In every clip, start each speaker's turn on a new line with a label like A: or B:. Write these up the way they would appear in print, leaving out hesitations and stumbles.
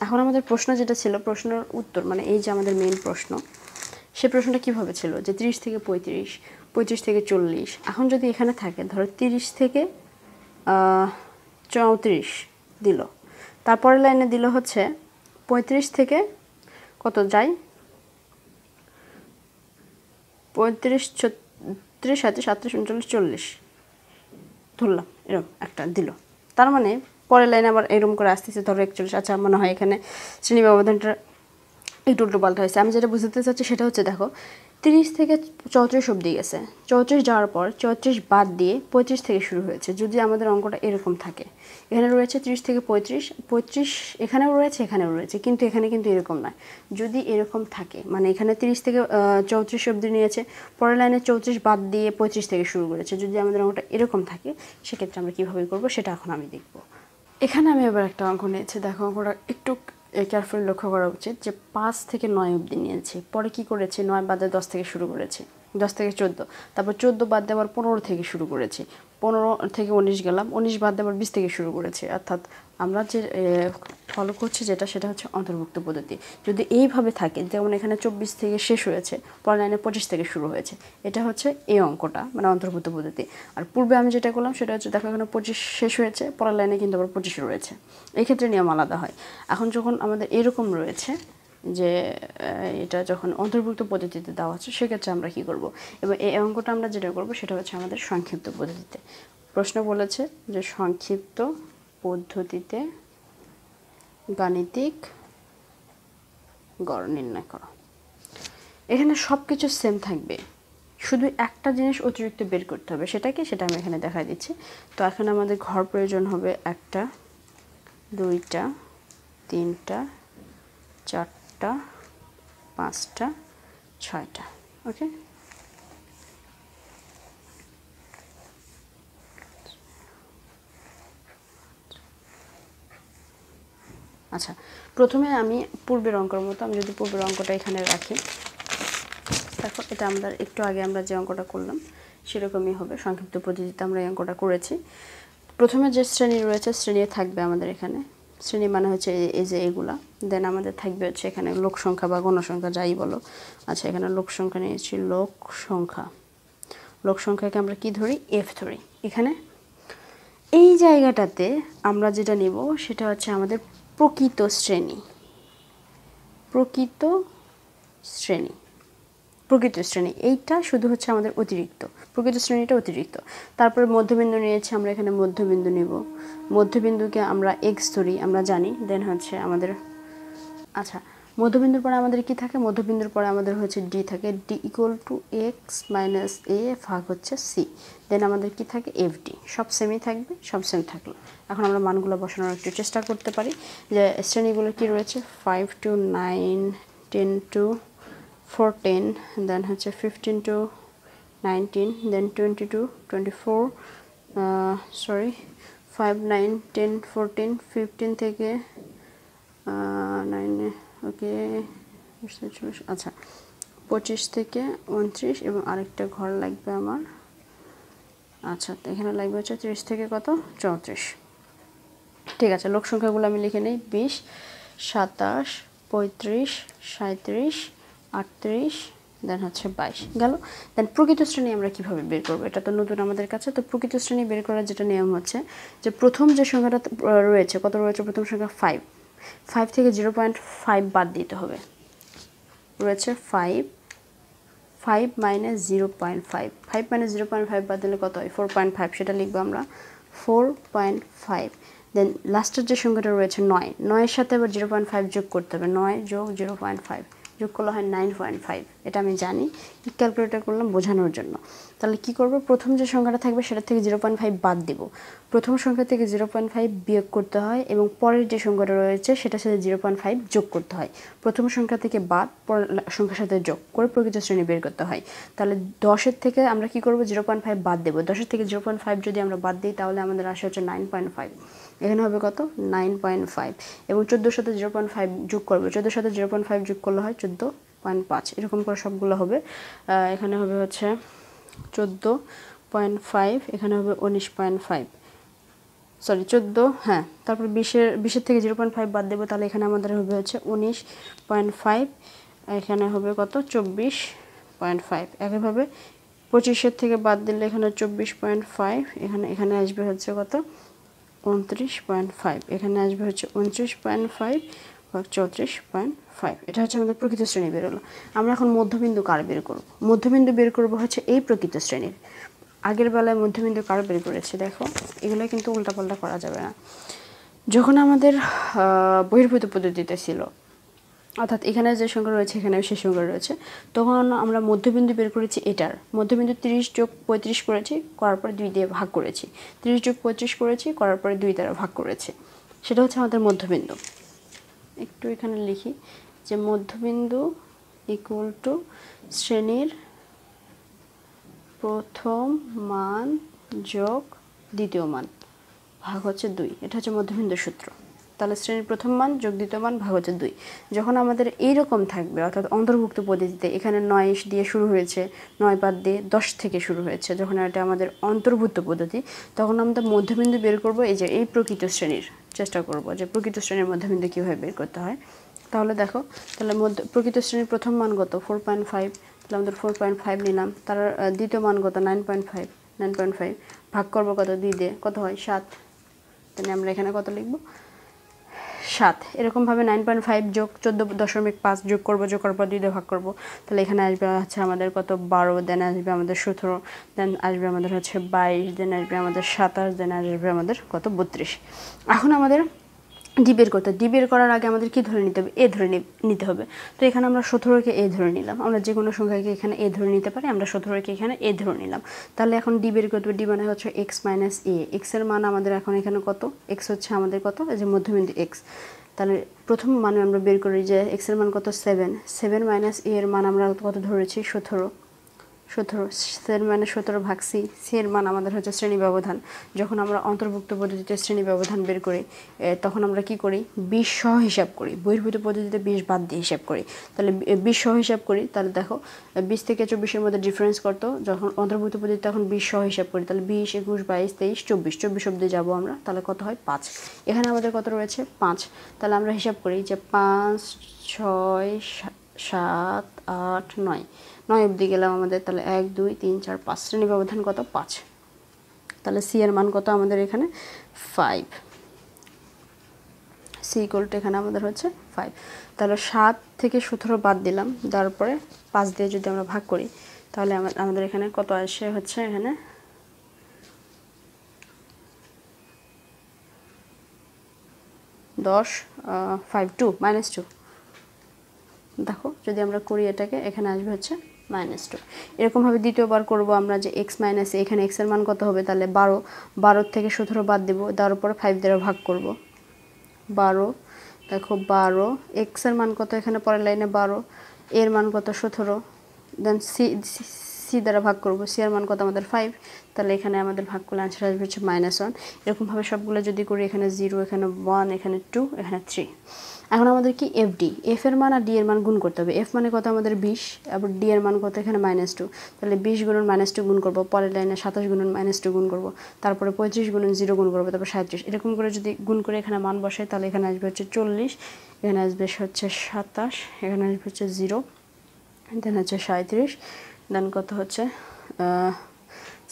A: এখন আমাদের প্রশ্ন যেটা ছিল, প্রশ্নের উত্তর মানে এই যে আমাদের মেইন প্রশ্ন, সে প্রশ্নটা কীভাবে ছিল যে 30 থেকে 35, 35 থেকে 40। এখন যদি এখানে থাকে ধরো 30 থেকে 34 দিল, তারপরের লাইনে দিল হচ্ছে 35 থেকে কত যায়, 35, 36, 37, 38, 39, 40 ধরলাম, এরকম একটা দিল। তার মানে পরের লাইনে আবার এরকম করে আসতেছে ধরো 41। আচ্ছা মনে হয় এখানে শ্রেণী ব্যবধানটা একটু উল্টো পাল্টা হয়েছে। আমি যেটা বুঝতে চাচ্ছি সেটা হচ্ছে দেখো 30 থেকে 34 অবধি গেছে, 34 যাওয়ার পর 34 বাদ দিয়ে 35 থেকে শুরু হয়েছে। যদি আমাদের অঙ্কটা এরকম থাকে, এখানে রয়েছে 30 থেকে 35, 35 এখানেও রয়েছে, এখানেও রয়েছে, কিন্তু এখানে কিন্তু এরকম নয়। যদি এরকম থাকে মানে এখানে 30 থেকে 34 অবধি নিয়েছে, পরের লাইনে 34 বাদ দিয়ে 35 থেকে শুরু করেছে। যদি আমাদের অঙ্কটা এরকম থাকে সেক্ষেত্রে আমরা কীভাবে করবো সেটা এখন আমি দেখব। এখানে আমি এবার একটা অঙ্ক নিয়েছি, দেখো অঙ্কটা একটু কেয়ারফুলি লক্ষ্য করা উচিত যে 5 থেকে 9 অবধি নিয়েছি, পরে কি করেছি 9 বাদে 10 থেকে শুরু করেছি, 10 থেকে 14, তারপর 14 বাদ দিয়ে আবার 15 থেকে শুরু করেছি, 15 থেকে 19 গেলাম, 19 বাদ দিয়ে আবার 20 থেকে শুরু করেছি। অর্থাৎ আমরা যে ফলো করছি সেটা হচ্ছে অন্তর্ভুক্ত পদ্ধতি। যদি এইভাবে থাকে, যেমন এখানে 24 থেকে শেষ হয়েছে, পরের লাইনে 25 থেকে শুরু হয়েছে, এটা হচ্ছে এই অঙ্কটা মানে অন্তর্ভুক্ত পদ্ধতি। আর পূর্বে আমি যেটা করলাম সেটা হচ্ছে দেখো এখানে 25 শেষ হয়েছে, পরের লাইনে কিন্তু আবার 25 রয়েছে, এই ক্ষেত্রে নিয়ম আলাদা হয়। এখন যখন আমাদের এরকম রয়েছে যে এটা যখন অন্তর্ভুক্ত পদ্ধতিতে দেওয়া হচ্ছে সেক্ষেত্রে আমরা কি করব, এবং এই অঙ্কটা আমরা যেটা করব সেটা হচ্ছে আমাদের সংক্ষিপ্ত পদ্ধতিতে। প্রশ্ন বলেছে যে সংক্ষিপ্ত পদ্ধতিতে গাণিতিক গড় নির্ণয় করো। এখানে সব কিছু সেম থাকবে, শুধু একটা জিনিস অতিরিক্ত বের করতে হবে, সেটা কি সেটা আমি এখানে দেখাই দিচ্ছি। তো এখানে আমাদের ঘর প্রয়োজন হবে 1টা, 2টা, 3টা, 4টা, 5টা, 6টা। ওকে, আচ্ছা প্রথমে আমি পূর্বের অঙ্কের মতো আমি যদি পূর্বের অঙ্কটা এখানে রাখি, দেখো এটা আমরা একটু আগে আমরা যে অঙ্কটা করলাম সেরকমই হবে, সংক্ষিপ্ত পদ্ধতিতে আমরা এই অঙ্কটা করেছি। প্রথমে যে শ্রেণী রয়েছে শ্রেণী থাকবে আমাদের এখানে, শ্রেণী মানে হচ্ছে এই যে এগুলা, দেন আমাদের থাকবে হচ্ছে এখানে লোক সংখ্যা বা গণসংখ্যা যাই বলো। আচ্ছা এখানে লোক সংখ্যা নিয়েছি, লোক সংখ্যাকে আমরা কি ধরি, এফ ধরি। এখানে এই জায়গাটাতে আমরা যেটা নিব সেটা হচ্ছে আমাদের প্রকৃত শ্রেণী, প্রকৃত শ্রেণী এইটা শুধু হচ্ছে আমাদের অতিরিক্ত, প্রকৃত শ্রেণীটা অতিরিক্ত। তারপরে মধ্যবিন্দু নিয়েছি আমরা, এখানে মধ্যবিন্দু নিব, মধ্যবিন্দুকে আমরা এক্স ধরি, আমরা জানি। দেন হচ্ছে আমাদের আচ্ছা মধ্যবিন্দুর পরে আমাদের কি থাকে, মধ্যবিন্দুর পরে আমাদের হচ্ছে ডি থাকে, D equal to X minus A ভাগ হচ্ছে সি। দেন আমাদের কি থাকে, এফ ডি। সব সেমই থাকবে, সব সেম থাকলো। এখন আমরা মানগুলো বসানোর একটু চেষ্টা করতে পারি যে শ্রেণীগুলো কি রয়েছে, 5 to 9, 10 to 14, দেন হচ্ছে 15 to 19, দেন 20 to 24, 5, 9, 10, 14, 15 থেকে 9, ওকে আচ্ছা 25 থেকে 29 এবং আরেকটা ঘর লাগবে আমার। আচ্ছা এখানে লাগবে হচ্ছে 30 থেকে কত, 34। ঠিক আছে, লোক সংখ্যাগুলো আমি লিখে নিই, 20, 27, 35, 37, 38, দেন হচ্ছে 22 গেল। দেন প্রকৃত শ্রেণী আমরা কিভাবে বের করবো, এটা তো নতুন আমাদের কাছে। তো প্রকৃত শ্রেণী বের করার যেটা নিয়ম হচ্ছে যে প্রথম যে সংখ্যাটা রয়েছে, কত রয়েছে, প্রথম সংখ্যা 5 থেকে 0.5 বাদ দিতে হবে, রয়েছে 5 মাইনাস 0.5, 5 মাইনাস 0.5 বাদ দিলে কত হয়, 4.5, সেটা লিখবো আমরা 4.5। দেন লাস্টের যে সংখ্যাটা রয়েছে 9 সাথে আবার 0.5 যোগ করতে হবে, 9 যোগ 0.5 যোগ করলে হয় 9.5। এটা আমি জানি, ক্যালকুলেটর করলাম বোঝানোর জন্য। তাহলে কি করব, প্রথম যে সংখ্যাটা থাকবে সেটা থেকে 0.5 বাদ দিব, প্রথম সংখ্যা থেকে 0.5 বিয়োগ করতে হয়, এবং পরের যে সংখ্যাটা রয়েছে সেটার সাথে 0.5 যোগ করতে হয়। প্রথম সংখ্যা থেকে বাদ, পরের সংখ্যার সাথে যোগ করে প্রকৃত শ্রেণী বের করতে হয়। তাহলে 10-এর থেকে আমরা কি করব, 0.5 বাদ দেবো। 10-এর থেকে 0.5 যদি আমরা বাদ দিই তাহলে আমাদের আসে হচ্ছে 9.5। এখানে হবে কত, 9.5, এবং 14-এর সাথে 0.5 যোগ করবো, 14-এর সাথে 0.5 যোগ করলে হয় 14.5। এরকম করে সবগুলো হবে। এখানে হবে হচ্ছে 14.5, এখানে হবে 19.5, সরি 14, হ্যাঁ, তারপর 20-এর থেকে 0.5 বাদ দেবো, তাহলে এখানে আমাদের হবে হচ্ছে 19.5, এখানে হবে কত 24.5। একইভাবে 25-এর থেকে বাদ দিলে এখানে 24.5, এখানে আসবে হচ্ছে কত 29.5, এখানে আসবে হচ্ছে 29.5 বা 34.5। এটা হচ্ছে আমাদের প্রকৃত শ্রেণী বেরোলো। আমরা এখন মধ্যবিন্দু কার বের করব? মধ্যবিন্দু বের করব হচ্ছে এই প্রকৃত শ্রেণীর। আগের বেলায় মধ্যবিন্দু কার বের করেছি দেখো, এগুলো কিন্তু উল্টাপাল্টা করা যাবে না। যখন আমাদের বহির্ভূত পদ্ধতিতে ছিল, অর্থাৎ এখানে যে সংখ্যা রয়েছে এখানে সেই সংখ্যা রয়েছে, তখন আমরা মধ্যবিন্দু বের করেছি। এটার মধ্যবিন্দু 30 যোগ 35 করেছি, করার পরে 2 দিয়ে ভাগ করেছি। 30 যোগ 35 করেছি, করার পরে 2 দ্বারা ভাগ করেছি। সেটা হচ্ছে আমাদের মধ্যবিন্দু। একটু এখানে লিখি যে মধ্যবিন্দু ইকুয়াল টু শ্রেণীর প্রথম মান যোগ দ্বিতীয় মান ভাগ হচ্ছে 2। এটা হচ্ছে মধ্যবিন্দুর সূত্র। তাহলে শ্রেণীর প্রথম মান যোগ দ্বিতীয় মান ভাগ হচ্ছে 2। যখন আমাদের এইরকম থাকবে, অর্থাৎ অন্তর্ভুক্ত পদ্ধতিতে এখানে 9 দিয়ে শুরু হয়েছে, 9 বাদ দিয়ে 10 থেকে শুরু হয়েছে, যখন এটা আমাদের অন্তর্ভুক্ত পদ্ধতি, তখন আমরা মধ্যবিন্দু বের করব। এই যে এই প্রকৃত শ্রেণীর চেষ্টা করব যে প্রকৃত শ্রেণীর মধ্যবিন্দু কীভাবে বের করতে হয়। তাহলে দেখো, তাহলে প্রকৃত শ্রেণীর প্রথম মান কত 4.5, তাহলে আমাদের 4.5 নিলাম। তার দ্বিতীয় মান কত 9.5, ভাগ করব কত 2 দিয়ে, কত হয় 7। তাহলে আমরা এখানে কত লিখব 7। এরকমভাবে 9.5 যোগ 14.5 যোগ করবো, যোগ করার পর 2 দিয়ে ভাগ করবো। তাহলে এখানে আসবে হচ্ছে আমাদের কত 12, দেন আসবে আমাদের 17, দেন আসবে আমাদের হচ্ছে 22, দেন আসবে আমাদের 27, দেন আসবে আমাদের কত 32। এখন আমাদের ডি বের করতে, ডি বের করার আগে আমাদের কি ধরে নিতে হবে, এ ধরে নিতে হবে। তো এখানে আমরা 17কে এ ধরে নিলাম। আমরা যে কোনো সংখ্যাকে এখানে এ ধরে নিতে পারি, আমরা 17কে এখানে এ ধরে নিলাম। তাহলে এখন ডি বের করতে হবে। ডি মানে হচ্ছে এক্স মাইনাস এ। এক্সের মান আমাদের এখন এখানে কত, এক্স হচ্ছে আমাদের কত, এই যে মধ্যবিন্দু এক্স। তাহলে প্রথম মানে আমরা বের করি যে এক্সের মান কত 7 মাইনাস এ এর মান আমরা কত ধরেছি 17, সি মানে 17 ভাগ সি। সি এর মান আমাদের হচ্ছে শ্রেণী ব্যবধান। যখন আমরা অন্তর্ভুক্ত পদ্ধতিতে শ্রেণী ব্যবধান বের করি, তখন আমরা কি করি 20 সহ হিসাব করি। বহির্ভূত পদ্ধতিতে 20 বাদ দিয়ে হিসাব করি। তাহলে 20 সহ হিসাব করি। তাহলে দেখো 20 থেকে 24-এর মধ্যে ডিফারেন্স করতো। যখন অন্তর্ভুক্ত পদ্ধতিতে তখন 20 সহ হিসাব করি। তাহলে 20, 21, 22, 23, 24 অব্দি যাবো আমরা। তাহলে কত হয় 5। এখানে আমাদের কত রয়েছে 5। তাহলে আমরা হিসাব করি যে 5, 6, 7, 8, 9 অবধি গেলাম আমাদের। তাহলে 1, 2, 3, 4, 5 শ্রেণী ব্যবধান কত 5। তাহলে সি এর মান কত আমাদের এখানে 5। সি ইকুয়াল টু এখানে আমাদের হচ্ছে 5। তাহলে 7 থেকে 17 বাদ দিলাম, তারপরে 5 দিয়ে যদি আমরা ভাগ করি, তাহলে আমাদের এখানে কত আসে হচ্ছে এখানে 10, 5, 2 -2। দেখো যদি আমরা করি এটাকে, এখানে আসবে হচ্ছে -2। এরকমভাবে দ্বিতীয়বার করব আমরা যে এক্স মাইনাস এখানে এক্সের মান কত হবে, তাহলে 12 থেকে 17 বাদ দেবো, দেওয়ার পরে 5 দ্বারা ভাগ করব। 12, দেখো 12, এক্সের মান কত এখানে পরের লাইনে 12, এর মান কত 17, দেন সি দ্বারা ভাগ করব। সি এর মান কত আমাদের 5। তাহলে এখানে আমাদের ভাগ করলে আনসার আসবে হচ্ছে -1। এরকমভাবে সবগুলো যদি করি, এখানে 0, এখানে 1, এখানে 2, এখানে 3। এখন আমাদের কি এফ ডি, এফ এর মান আর ডি এর মান গুণ করতে হবে। এফ মানে কত আমাদের 20, আবার ডি এর মান কত এখানে -2। তাহলে 20 গুণন -2 গুণ করবো, পরের লাইনে 27 গুণন -2 গুণ করবো, তারপরে 35 গুণন 0 গুণ করবো, তারপর 37। এরকম করে যদি গুণ করে এখানে মান বসাই, তাহলে এখানে আসবে হচ্ছে 40, এখানে আসবে হচ্ছে 27, এখানে আসবে হচ্ছে 0, দেন হচ্ছে 37, দেন কত হচ্ছে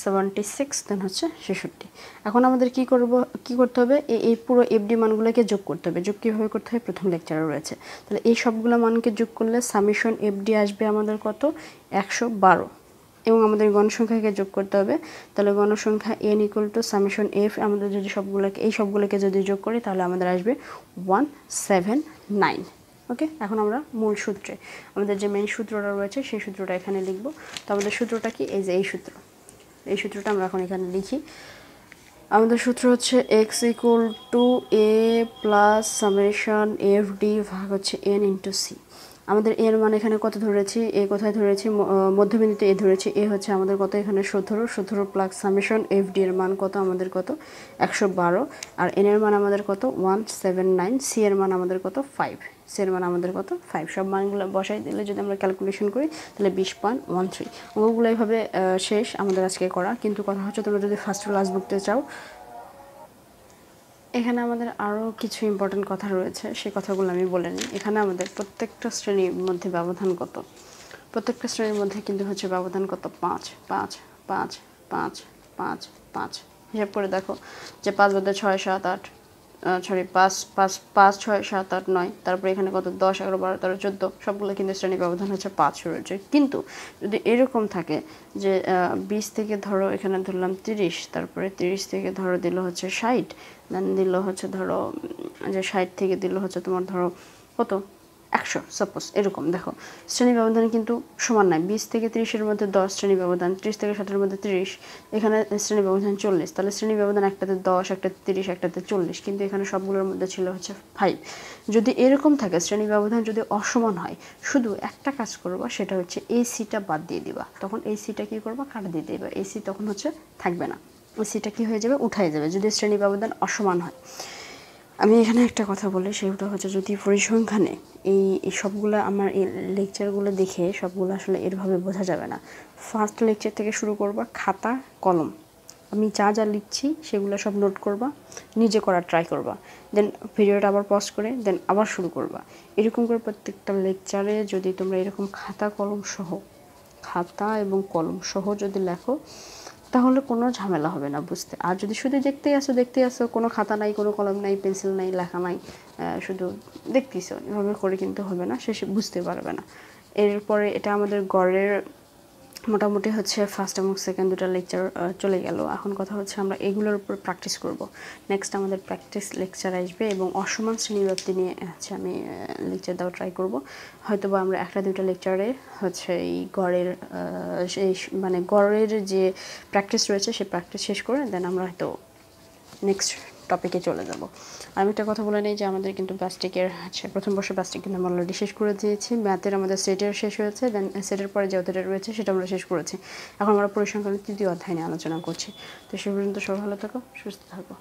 A: 76, দেন হচ্ছে 66। এখন আমাদের কি করতে হবে, এই পুরো এফডি মানগুলোকে যোগ করতে হবে। যোগ কীভাবে করতে হয় প্রথম লেকচারে রয়েছে। তাহলে এই সবগুলো মানকে যোগ করলে সামেশন এফডি আসবে আমাদের কত 112। এবং আমাদের গণসংখ্যাকে যোগ করতে হবে। তাহলে গণসংখ্যা n equal to summation F, আমাদের যদি সবগুলোকে যদি যোগ করি, তাহলে আমাদের আসবে 179। ওকে, এখন আমরা মূল সূত্রে আমাদের যে মেইন সূত্রটা রয়েছে সেই সূত্রটা এখানে লিখব। তো আমাদের সূত্রটা কি, এই যে এই সূত্রটা আমরা এখন এখানে লিখি। আমাদের সূত্র হচ্ছে x equal to a plus summation F D ভাগ হচ্ছে n ইন্টু সি। আমাদের এর মান এখানে কত ধরেছি, এ কোথায় ধরেছি, মধ্যবিন্দুতে এ ধরেছি। এ হচ্ছে আমাদের কত এখানে 17 প্লাস সামেশন এফ ডি এর মান কত আমাদের কত 112, আর এন এর মান আমাদের কত 179, সি এর মান আমাদের কত 5, সি এর মান আমাদের কত 5। সব মানগুলো বসাই দিলে যদি আমরা ক্যালকুলেশন করি, তাহলে 20.13। ওগুলো এইভাবে শেষ আমাদের আজকে করা। কিন্তু কথা হচ্ছে, তোমরা যদি ফার্স্ট ক্লাস বুকতে চাও, এখানে আমাদের আরও কিছু ইম্পর্টেন্ট কথা রয়েছে, সেই কথাগুলো আমি বলে নিই। এখানে আমাদের প্রত্যেকটা শ্রেণীর মধ্যে ব্যবধান কত, প্রত্যেকটা শ্রেণীর মধ্যে কিন্তু হচ্ছে ব্যবধান কত, 5 5 5 5 5 5। হিসাব করে দেখো যে 5 বাদে 6 7 8, সরি 5 5 5 6 7 8 9, তারপরে এখানে কত 10 11 12 13 14, সবগুলো কিন্তু শ্রেণী ব্যবধান হচ্ছে 5 রয়েছে। কিন্তু যদি এরকম থাকে যে 20 থেকে ধরো এখানে ধরলাম 30, তারপরে 30 থেকে ধরো দিল হচ্ছে 60, দেন দিল হচ্ছে ধরো যে 60 থেকে দিল হচ্ছে তোমার ধরো কত 100, সাপোজ এরকম। দেখো শ্রেণী ব্যবধান কিন্তু সমান নয়। 20 থেকে 30-এর মধ্যে 10 শ্রেণী ব্যবধান, 30 থেকে 60-এর মধ্যে 30, এখানে শ্রেণী ব্যবধান 40। তাহলে শ্রেণী ব্যবধান একটাতে 10, একটাতে 30, একটাতে 40, কিন্তু এখানে সবগুলোর মধ্যে ছিল হচ্ছে 5। যদি এরকম থাকে শ্রেণী ব্যবধান যদি অসমান হয়, শুধু একটা কাজ করবা, সেটা হচ্ছে এই সিটা বাদ দিয়ে দিবা। তখন এই সিটা কী করবা, কাটা দিয়ে দিবা। এই সি তখন হচ্ছে থাকবে না, ওই সিটা কী হয়ে যাবে, উঠাই যাবে যদি শ্রেণী ব্যবধান অসমান হয়। আমি এখানে একটা কথা বলি, সেটা হচ্ছে যদি পরিসংখ্যানে এই সবগুলো আমার এই লেকচারগুলো দেখে সবগুলো আসলে এরভাবে বোঝা যাবে না। ফার্স্ট লেকচার থেকে শুরু করবা, খাতা কলম, আমি যা যা লিখছি সেগুলো সব নোট করবা, নিজে করার ট্রাই করবা, দেন ভিডিওটা আবার পজ করে দেন আবার শুরু করবা। এরকম করে প্রত্যেকটা লেকচারে যদি তোমরা এরকম খাতা এবং কলম সহ যদি লেখো, তাহলে কোনো ঝামেলা হবে না বুঝতে। আর যদি শুধু দেখতেই আসো, কোনো খাতা নাই, কোনো কলম নাই, পেন্সিল নাই, লেখা নাই, শুধু দেখতেইছো, এভাবে করে কিন্তু হবে না, শেষে বুঝতে পারবে না। এরপরে এটা আমাদের গড়ের মোটামুটি হচ্ছে ফার্স্ট এবং সেকেন্ড দুটো লেকচার চলে গেল। এখন কথা হচ্ছে আমরা এগুলোর উপর প্র্যাকটিস করব। নেক্সট আমাদের প্র্যাকটিস লেকচার আসবে এবং অসমান শ্রেণীব্যক্তি নিয়ে হচ্ছে আমি লেকচার দেওয়া ট্রাই করব। হয়তো বা আমরা একটা দুটো লেকচারে হচ্ছে এই গড়ের সেই মানে গড়ের যে প্র্যাকটিস রয়েছে সেই প্র্যাকটিস শেষ করে দেন আমরা হয়তো নেক্সট টপিকে চলে যাব। আমি একটা কথা বলে নিই যে আমাদের কিন্তু ব্যাস্টিকের হচ্ছে প্রথম বর্ষ ব্যাস্টিক কিন্তু আমরা অলরেডি শেষ করে দিয়েছি। ম্যাথের আমাদের সেটের শেষ হয়েছে, দেন সেটের পরে যে অধ্যায়টা রয়েছে সেটা আমরা শেষ করেছি। এখন আমরা পরিসংখ্যানের তৃতীয় অধ্যায় নিয়ে আলোচনা করছি। তো সে পর্যন্ত সবাই ভালো থাকো, সুস্থ থাকো।